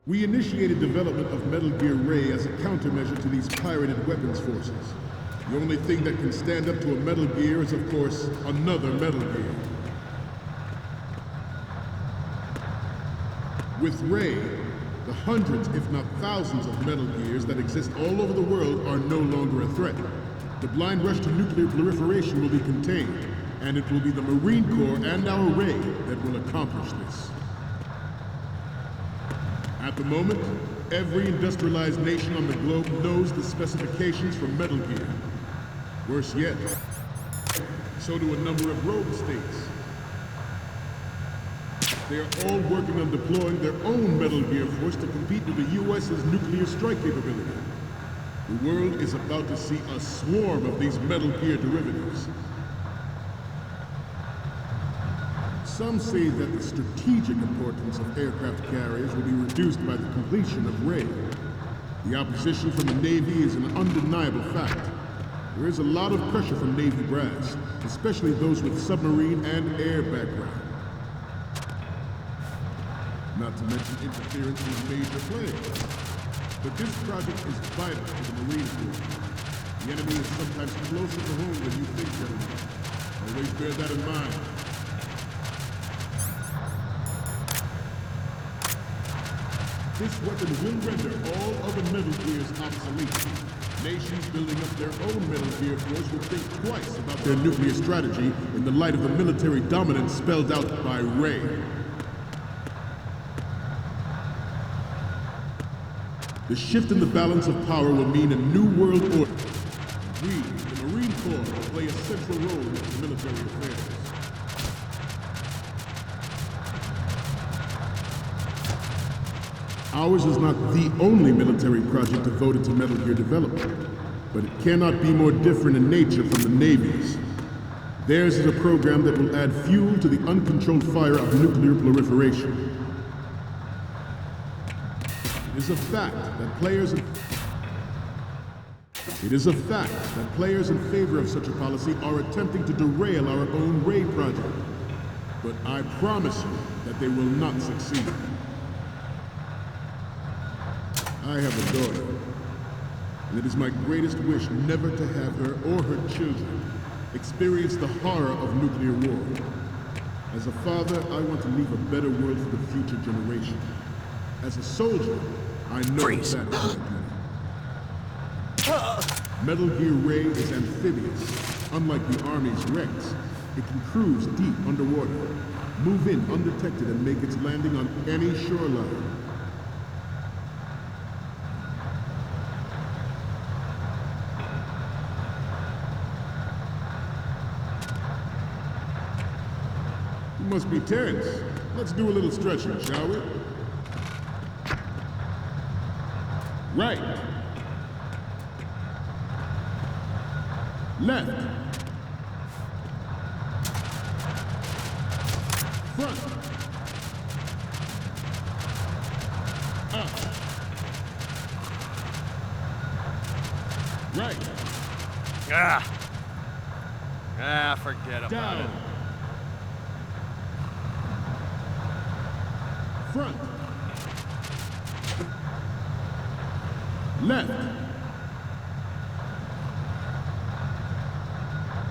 We initiated development of Metal Gear Ray as a countermeasure to these pirated weapons forces. The only thing that can stand up to a Metal Gear is, of course, another Metal Gear. With Ray, the hundreds, if not thousands, of Metal Gears that exist all over the world are no longer a threat. The blind rush to nuclear proliferation will be contained, and it will be the Marine Corps and our Ray that will accomplish this. At the moment, every industrialized nation on the globe knows the specifications for Metal Gear. Worse yet, so do a number of rogue states. They are all working on deploying their own Metal Gear force to compete with the U.S.'s nuclear strike capability. The world is about to see a swarm of these Metal Gear derivatives. Some say that the strategic importance of aircraft carriers will be reduced by the completion of Ray. The opposition from the Navy is an undeniable fact. There is a lot of pressure from Navy brass, especially those with submarine and air background. Not to mention interference with major players. But this project is vital to the Marine Corps. The enemy is sometimes closer to home than you think, gentlemen. Always bear that in mind. This weapon will render all other Metal Gears obsolete. Nations building up their own Metal Gear force will think twice about their nuclear strategy in the light of the military dominance spelled out by Ray. The shift in the balance of power will mean a new world order. We, the Marine Corps, will play a central role in military affairs. Ours is not the only military project devoted to Metal Gear development, but it cannot be more different in nature from the Navy's. Theirs is a program that will add fuel to the uncontrolled fire of nuclear proliferation. It is a fact that players in favor of such a policy are attempting to derail our own Ray project. But I promise you that they will not succeed. I have a daughter, and it is my greatest wish never to have her or her children experience the horror of nuclear war. As a father, I want to leave a better world for the future generation. As a soldier, I know that is my duty. Metal Gear Ray is amphibious. Unlike the Army's Rex, it can cruise deep underwater, move in undetected, and make its landing on any shoreline. You must be Terrence. Let's do a little stretching, shall we? Right. Left. Front. Up. Right. Forget about Down. it. Front. Left.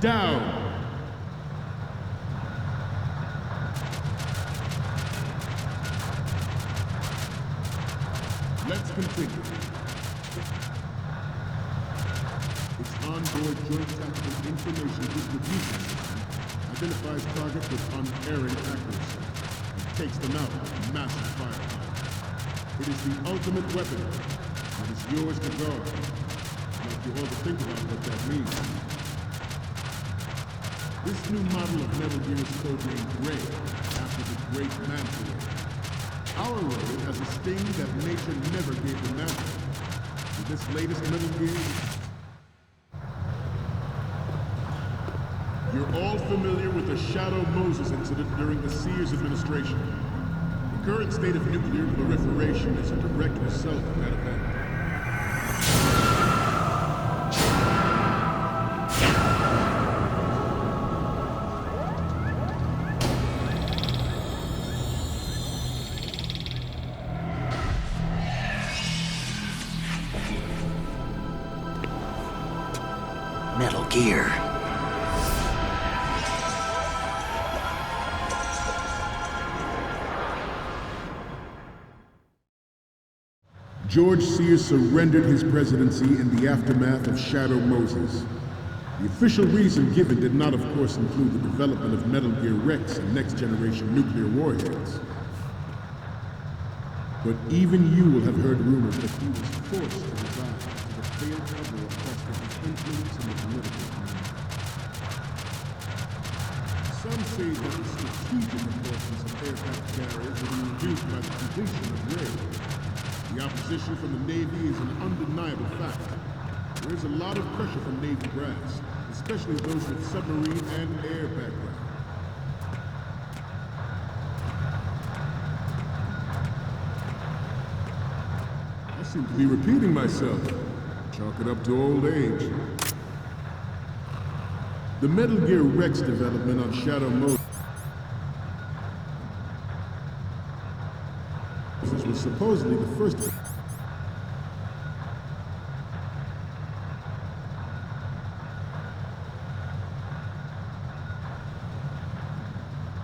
Down. Let's continue. Its onboard joint tactical information distribution system identifies targets with unerring accuracy and takes them out with massive firepower. It is the ultimate weapon. It is yours to guard. I want you all to think about what that means. This new model of Metal Gear is codenamed Ray, after the great Mantua. Our Ray has a sting that nature never gave the Mantua. With this latest Metal Gear, you're all familiar with the Shadow Moses incident during the Sears administration. The current state of nuclear proliferation is a direct result of that event. Metal Gear. George Sears surrendered his presidency in the aftermath of Shadow Moses. The official reason given did not, of course, include the development of Metal Gear Rex and next-generation nuclear warheads. But even you will have heard rumors that he was forced to resign to the failed cover-up cost of his influence in the political community. Some say that the strategic importance of aircraft carriers will be reduced by the completion of rail. The opposition from the Navy is an undeniable fact. There is a lot of pressure from Navy brass, especially those with submarine and air background. I seem to be repeating myself. Chalk it up to old age. The Metal Gear Rex development on Shadow Moses was supposedly the first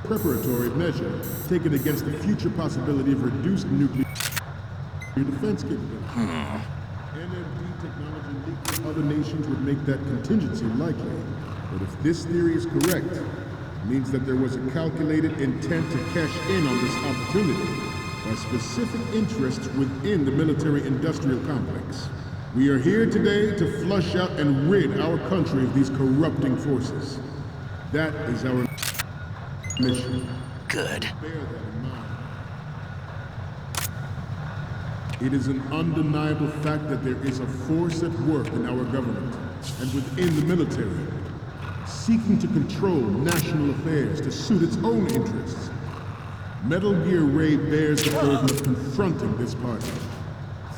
preparatory measure taken against the future possibility of reduced nuclear defense capability. NMD technology leaked to other nations would make that contingency likely. But if this theory is correct, it means that there was a calculated intent to cash in on this opportunity by specific interests within the military-industrial complex. We are here today to flush out and rid our country of these corrupting forces. That is our mission. Good. Bear that in mind. It is an undeniable fact that there is a force at work in our government and within the military, seeking to control national affairs to suit its own interests. Metal Gear Ray bears the burden of confronting this party,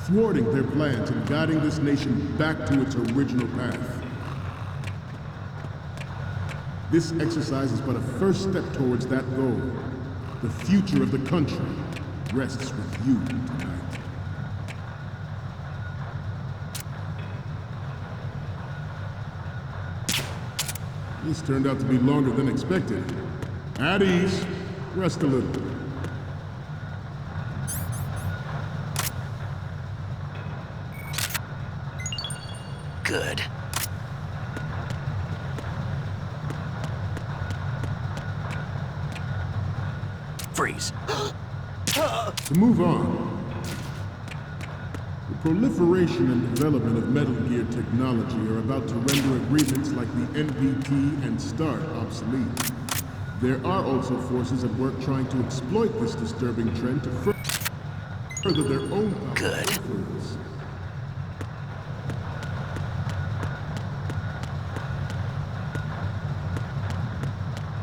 thwarting their plans and guiding this nation back to its original path. This exercise is but a first step towards that goal. The future of the country rests with you tonight. This turned out to be longer than expected. At ease. Rest a little. Good. Freeze. To move on, the proliferation and development of Metal Gear technology are about to render agreements like the NPT and START obsolete. There are also forces at work trying to exploit this disturbing trend to further their own Good. influence.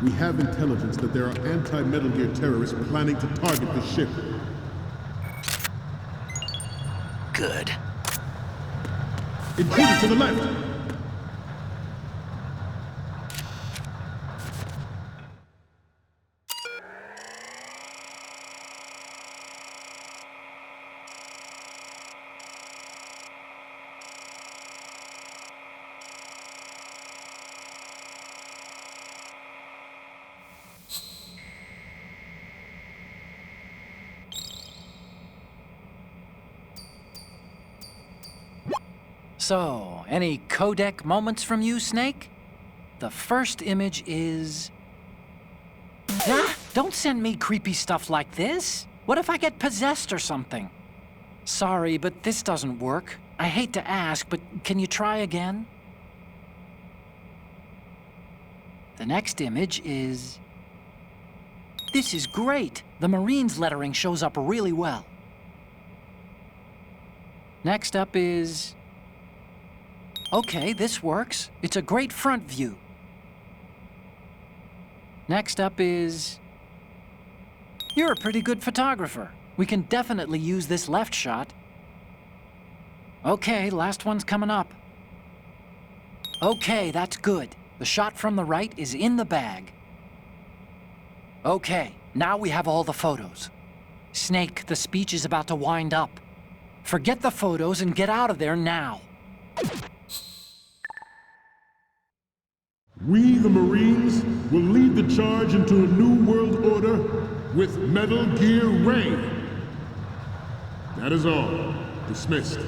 We have intelligence that there are anti-Metal Gear terrorists planning to target the ship. Good. Intruder to the left! So, any codec moments from you, Snake? The first image is... Ah, don't send me creepy stuff like this. What if I get possessed or something? Sorry, but this doesn't work. I hate to ask, but can you try again? The next image is... This is great. The Marines lettering shows up really well. Next up is... Okay, this works. It's a great front view. Next up is... You're a pretty good photographer. We can definitely use this left shot. Okay, last one's coming up. Okay, that's good. The shot from the right is in the bag. Okay, now we have all the photos. Snake, the speech is about to wind up. Forget the photos and get out of there now. We, the Marines, will lead the charge into a new world order with Metal Gear Ray. That is all. Dismissed.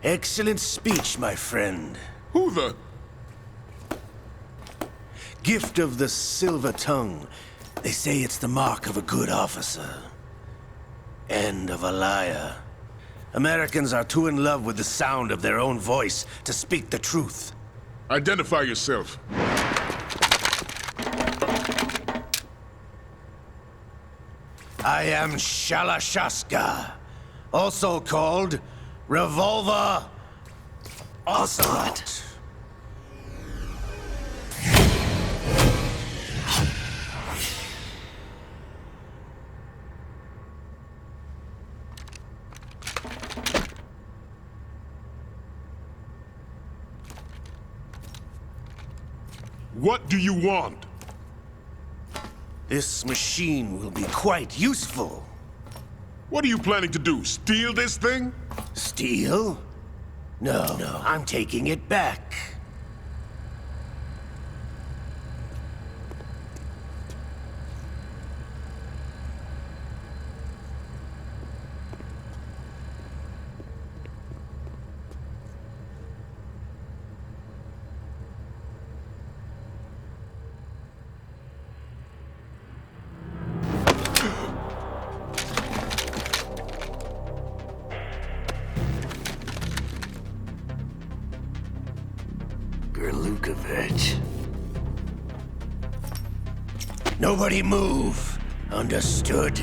Excellent speech, my friend. Who the... Gift of the silver tongue. They say it's the mark of a good officer. And of a liar. Americans are too in love with the sound of their own voice to speak the truth. Identify yourself. I am Shalashaska, also called Revolver Ocelot. What do you want? This machine will be quite useful. What are you planning to do? Steal this thing? Steal? No, I'm taking it back. Lukovich. Nobody move. Understood?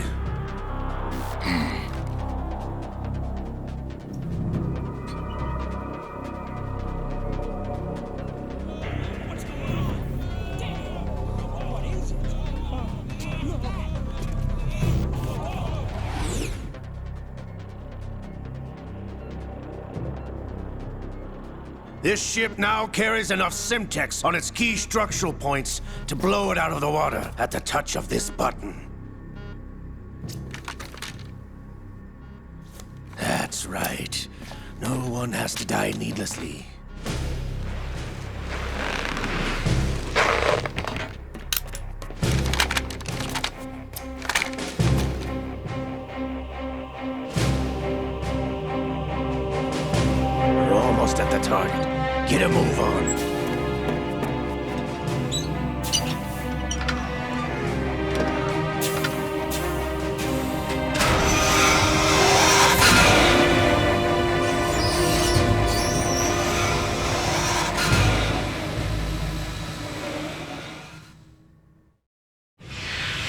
This ship now carries enough Simtex on its key structural points to blow it out of the water at the touch of this button. That's right. No one has to die needlessly. We're almost at the target. Get a move on.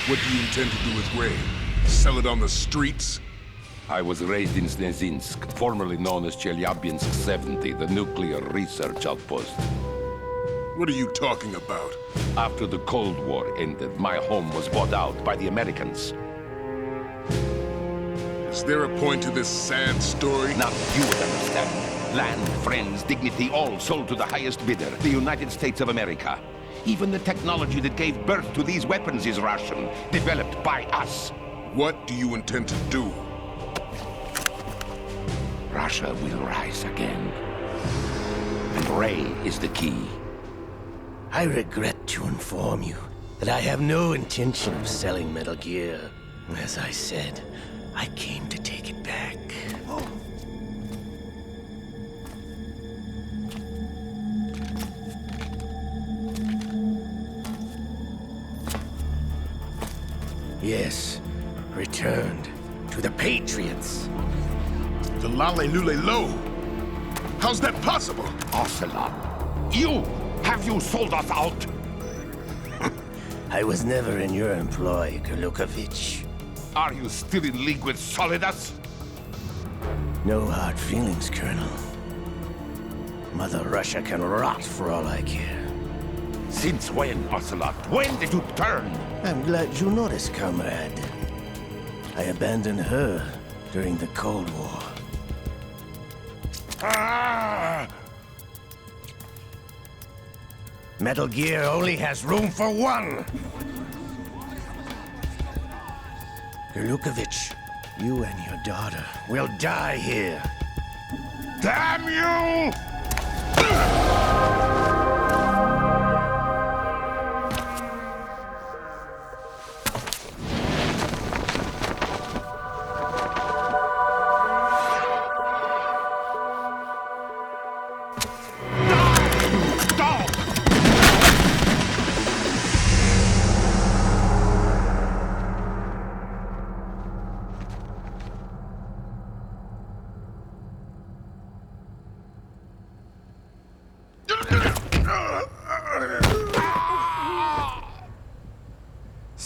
What do you intend to do with Ray? Sell it on the streets? I was raised in Snezinsk, formerly known as Chelyabinsk 70, the nuclear research outpost. What are you talking about? After the Cold War ended, my home was bought out by the Americans. Is there a point to this sad story? Now you would understand. Land, friends, dignity, all sold to the highest bidder, the United States of America. Even the technology that gave birth to these weapons is Russian, developed by us. What do you intend to do? Russia will rise again. And Ray is the key. I regret to inform you that I have no intention of selling Metal Gear. As I said, I came to take it back. Yes, returned to the Patriots. The Lale Lule Lo? How's that possible? Ocelot, you! Have you sold us out? I was never in your employ, Lukovich. Are you still in league with Solidus? No hard feelings, Colonel. Mother Russia can rot for all I care. Since when, Ocelot? When did you turn? I'm glad you noticed, comrade. I abandoned her during the Cold War. Metal Gear only has room for one! Gerlukovich, you and your daughter will die here. Damn you!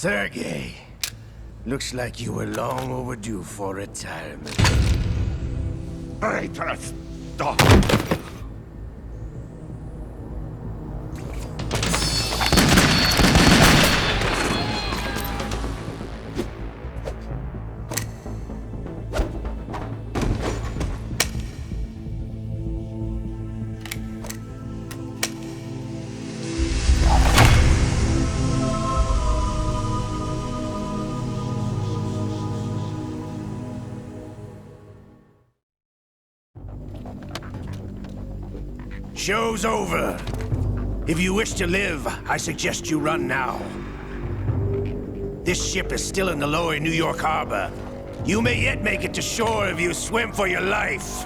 Sergei, looks like you were long overdue for retirement. Traitorous dog! Show's over. If you wish to live, I suggest you run now. This ship is still in the lower New York harbor. You may yet make it to shore if you swim for your life.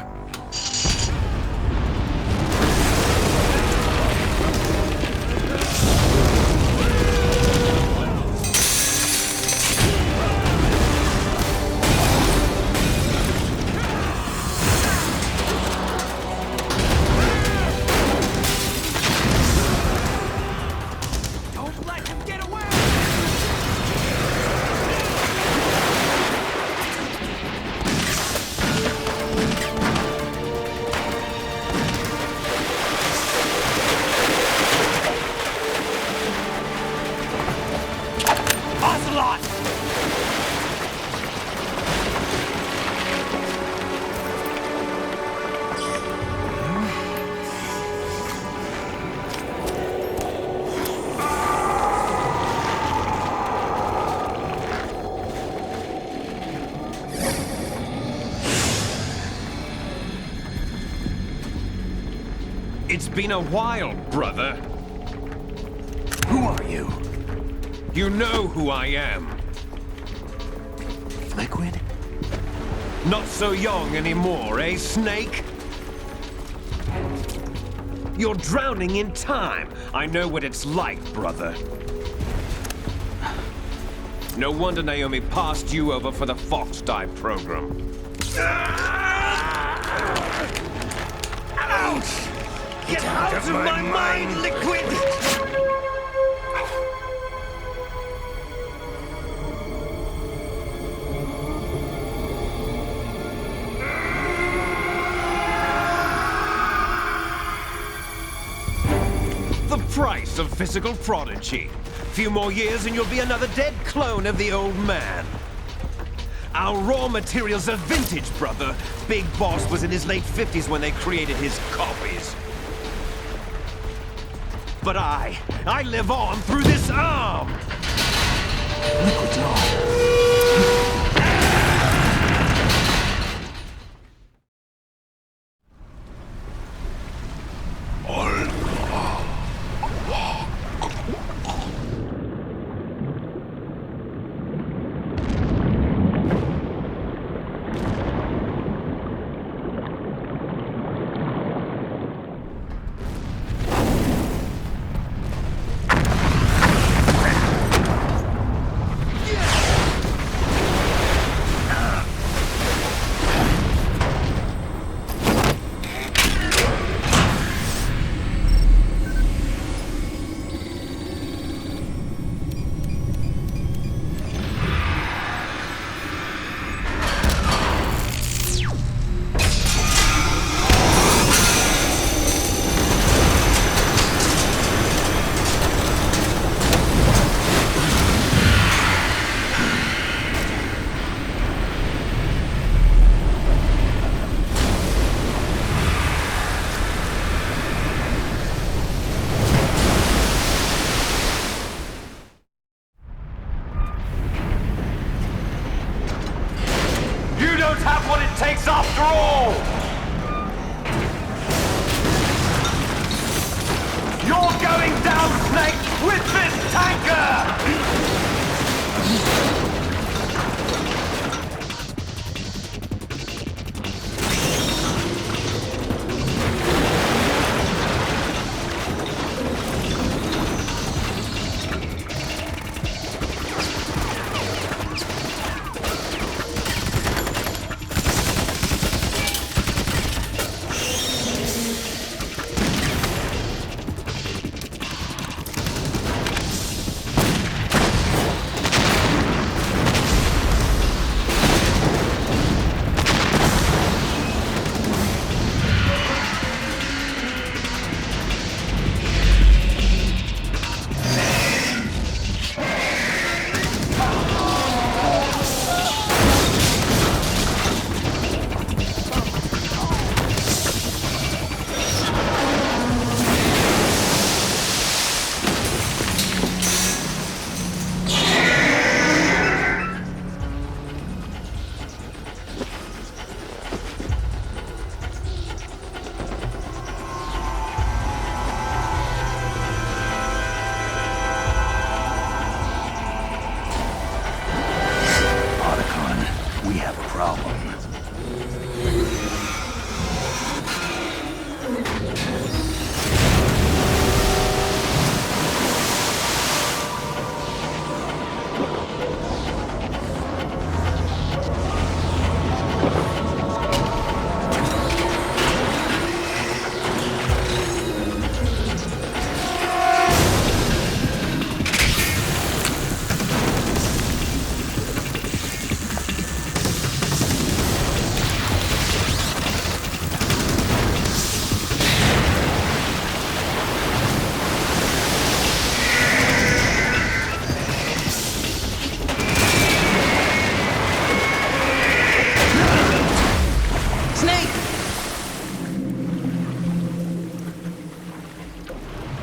It's been a while, brother. Who are you? You know who I am. Liquid? Not so young anymore, eh, Snake? You're drowning in time. I know what it's like, brother. No wonder Naomi passed you over for the Fox Dive program. Ouch! Get out of my mind, Liquid! The price of physical prodigy. Few more years and you'll be another dead clone of the old man. Our raw materials are vintage, brother. Big Boss was in his late 50s when they created his copies. But I live on through this arm! Liquid's arm.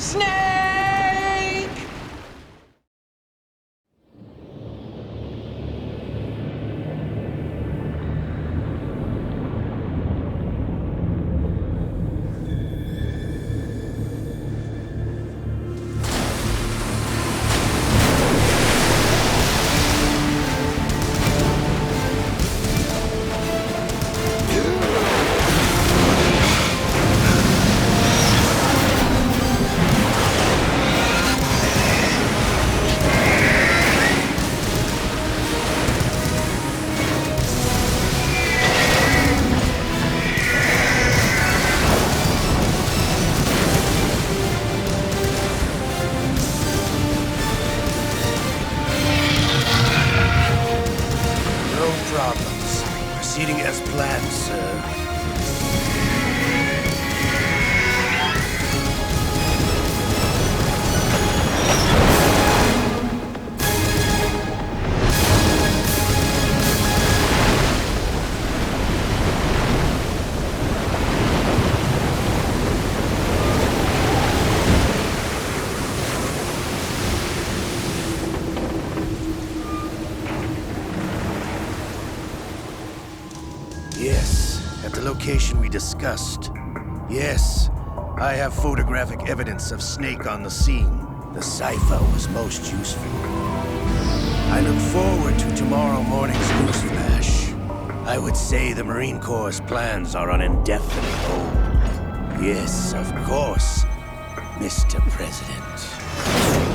Snake! No problems. Proceeding as planned, sir. Yes, at the location we discussed. Yes, I have photographic evidence of Snake on the scene. The cipher was most useful. I look forward to tomorrow morning's news flash. I would say the Marine Corps' plans are on indefinite hold. Yes, of course, Mr. President.